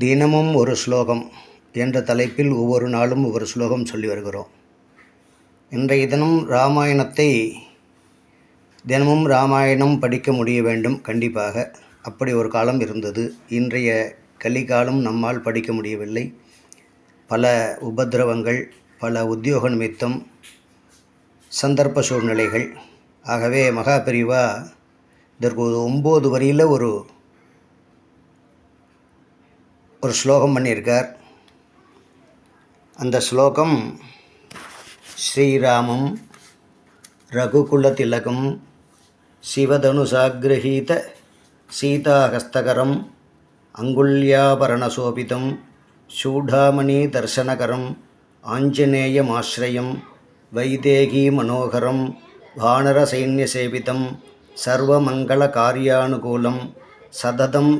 தினமும் ஒரு ஸ்லோகம் என்ற தலைப்பில் ஒவ்வொரு நாளும் ஒவ்வொரு ஸ்லோகம் சொல்லி வருகிறோம். இன்றைய தினம் ராமாயணத்தை தினமும் ராமாயணம் படிக்க முடிய வேண்டும். கண்டிப்பாக அப்படி ஒரு காலம் இருந்தது. இன்றைய கலிகாலம் நம்மால் படிக்க முடியவில்லை. பல உபத்திரவங்கள், பல உத்தியோக நிமித்தம், சந்தர்ப்ப சூழ்நிலைகள். ஆகவே மகாபெரிவா இதற்கு 9 வரியில் ஒரு ஸ்லோகம் பண்ணியிருக்கார். அந்த ஸ்லோகம் ஸ்ரீராமம் ரகுகுல திலகம் சிவதனுசாக்ரஹீத சீதாஹஸ்தகரம் அங்குல்யாபரணசோபிதம் சூடாமணி தர்சனகரம் ஆஞ்சநேயமாஸ்ரயம் வைதேகி மனோகரம் வானரசைன்யசேவிதம் சர்வமங்கள காரியானுகூலம் சததம்